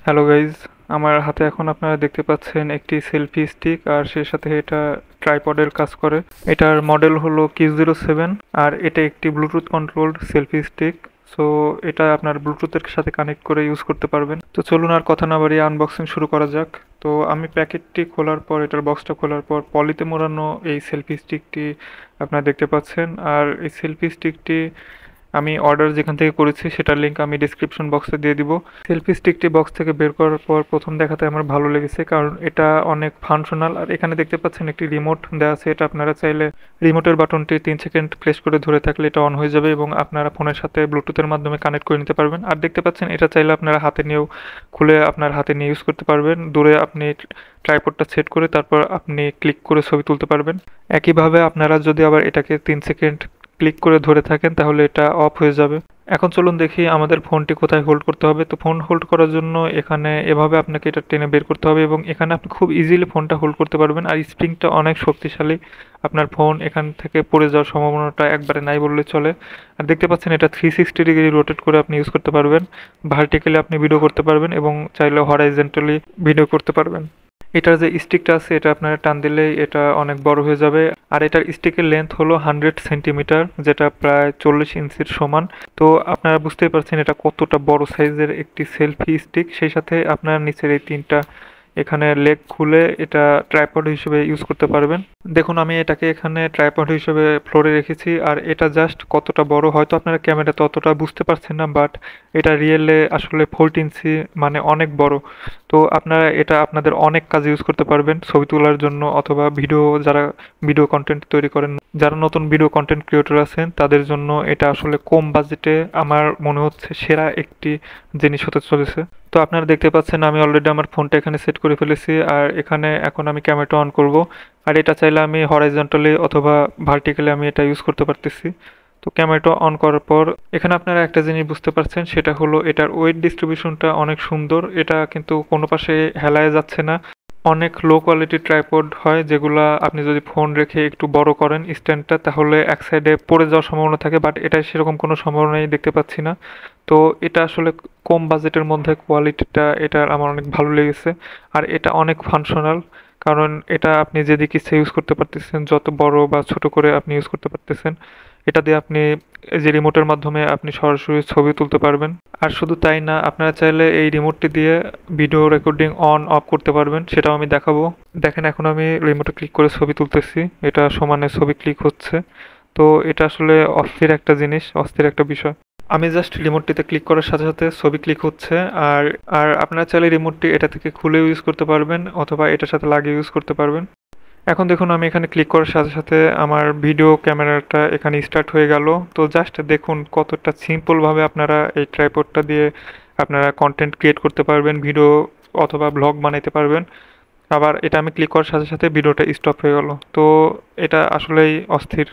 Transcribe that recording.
Hello guys, আমার হাতে এখন আপনারা দেখতে পাচ্ছেন একটি সেলফি স্টিক আর সেই সাথে এটা ট্রাইপডের কাজ করে। এটার মডেল হলো Q07 আর এটা একটি Bluetooth controlled selfie stick. So এটা আপনার ব্লুটুথের সাথে কানেক্ট করে ইউজ করতে পারবেন। তো চলুন আর কথা না বাড়িয়ে আনবক্সিং শুরু করা যাক। তো আমি প্যাকেটটি খোলার পর এটার বক্সটা খোলার পর পলিতে মোড়ানো এই সেলফি স্টিকটি আপনারা দেখতে পাচ্ছেন। আর এই সেলফি স্টিকটি আমি অর্ডার যেখান থেকে করেছি সেটার লিঙ্ক আমি ডিসক্রিপশন বক্সে দিয়ে দিব। সেলফি স্টিকটি বক্স থেকে বের করার পর প্রথম দেখাতে আমার ভালো লেগেছে, কারণ এটা অনেক ফাংশনাল। আর এখানে দেখতে পাচ্ছেন একটি রিমোট দেওয়া আছে। এটা আপনারা চাইলে রিমোটের বাটনটি 3 সেকেন্ড প্রেস করে ধরে থাকলে এটা অন হয়ে যাবে এবং আপনারা ফোনের সাথে ব্লুটুথের মাধ্যমে কানেক্ট করে নিতে পারবেন। আর দেখতে পাচ্ছেন এটা চাইলে আপনারা হাতে নিয়েও খুলে আপনার হাতে নিয়ে ইউজ করতে পারবেন। দূরে আপনি ট্রাইপডটা সেট করে তারপর আপনি ক্লিক করে ছবি তুলতে পারবেন। একইভাবে আপনারা যদি আবার এটাকে 3 সেকেন্ড ক্লিক করে ধরে থাকেন তাহলে এটা অফ হয়ে যাবে। এখন চলুন দেখি আমাদের ফোনটি কোথায় হোল্ড করতে হবে। তো ফোন হোল্ড করার জন্য এখানে এভাবে আপনাকে এটা টেনে বের করতে হবে এবং এখানে আপনি খুব ইজিলি ফোনটা হোল্ড করতে পারবেন। আর স্প্রিংটা অনেক শক্তিশালী, আপনার ফোন এখান থেকে পড়ে যাওয়ার সম্ভাবনাটা একবারে নাই বললে চলে। আর দেখতে পাচ্ছেন এটা 360 ডিগ্রি রোটেট করে আপনি ইউজ করতে পারবেন। ভার্টিক্যালি আপনি ভিডিও করতে পারবেন এবং চাইলে হরাইজন্টালি ভিডিও করতে পারবেন। এটার যে স্টিকটা আছে এটা আপনারা টান দিলেই এটা অনেক বড় হয়ে যাবে। আর এটার স্টিকের লেন্থ হলো 100 সেন্টিমিটার, যেটা প্রায় 40 ইঞ্চির সমান। তো আপনারা বুঝতেই পারছেন এটা কতটা বড় সাইজের একটি সেলফি স্টিক। সেই সাথে আপনার নিচের এই তিনটা এখানে লেগ খুলে এটা ট্রাইপড হিসেবে ইউজ করতে পারবেন। দেখুন আমি এটাকে এখানে ট্রাইপড হিসেবে ফ্লোরে রেখেছি। আর এটা জাস্ট কতটা বড় হয়তো আপনারা ক্যামেরাতে অতটা বুঝতে পারছেন না, বাট এটা রিয়েলে আসলে 14 ইঞ্চি, মানে অনেক বড়। তো আপনারা এটা আপনাদের অনেক কাজে ইউজ করতে পারবেন, ছবি তোলার জন্য অথবা যারা ভিডিও কন্টেন্ট তৈরি করেন, যারা নতুন ভিডিও কন্টেন্ট ক্রিয়েটর আছেন তাদের জন্য এটা আসলে কম বাজেটে আমার মনে হচ্ছে সেরা একটি জিনিস হতে চলেছে। তো আপনারা দেখতে পাচ্ছেন আমি অলরেডি আমার ফোনটা এখানে সেট করে ফেলেছি আর এখানে এখন আমি ক্যামেরাটা অন করব। আর এটা চাইলে আমি হরাইজন্টালি অথবা ভার্টিক্যালি আমি এটা ইউজ করতে পারতেছি। তো ক্যামেরাটা অন করার পর এখানে আপনারা একটা জিনিস বুঝতে পারছেন, সেটা হলো এটার ওয়েট ডিস্ট্রিবিউশনটা অনেক সুন্দর। এটা কিন্তু কোনো পাশে হেলায় যাচ্ছে না। অনেক লো কোয়ালিটির ট্রাইপড হয় যেগুলা আপনি যদি ফোন রেখে একটু বড় করেন স্ট্যান্ডটা তাহলে এক সাইডে পড়ে যাওয়ার সম্ভাবনা থাকে, বাট এটা সেরকম কোনো সম্ভাবনাই দেখতে পাচ্ছি না। তো এটা আসলে কম বাজেটের মধ্যে কোয়ালিটিটা এটার আমার অনেক ভালো লেগেছে। আর এটা অনেক ফাংশনাল, কারণ এটা আপনি যেদিকে ইচ্ছে ইউজ করতে পারতেছেন, যত বড় বা ছোট করে আপনি ইউজ করতে পারতেছেন। এটা দিয়ে আপনি এই যে রিমোটের মাধ্যমে আপনি সরাসরি ছবি তুলতে পারবেন। আর শুধু তাই না, আপনারা চাইলে এই রিমোটটি দিয়ে ভিডিও রেকর্ডিং অন অফ করতে পারবেন, সেটাও আমি দেখাবো। দেখেন এখন আমি রিমোটে ক্লিক করে ছবি তুলতেছি, এটা সমানে ছবি ক্লিক হচ্ছে। তো এটা আসলে অস্থির একটা জিনিস, অস্থির একটা বিষয়। আমি জাস্ট রিমোটটিতে ক্লিক করার সাথে সাথে ছবি ক্লিক হচ্ছে। আর আর আপনারা চাইলে রিমোটটি এটা থেকে খুলে ইউজ করতে পারবেন অথবা এটার সাথে লাগিয়ে ইউজ করতে পারবেন। এখন দেখুন আমি এখানে ক্লিক করার সাথে সাথে আমার ভিডিও ক্যামেরাটা এখানে স্টার্ট হয়ে গেল। তো জাস্ট দেখুন কতটা সিম্পলভাবে আপনারা এই ট্রাইপডটা দিয়ে আপনারা কন্টেন্ট ক্রিয়েট করতে পারবেন, ভিডিও অথবা ব্লগ বানাইতে পারবেন। আবার এটা আমি ক্লিক করার সাথে সাথে ভিডিওটা স্টপ হয়ে গেল। তো এটা আসলেই অস্থির।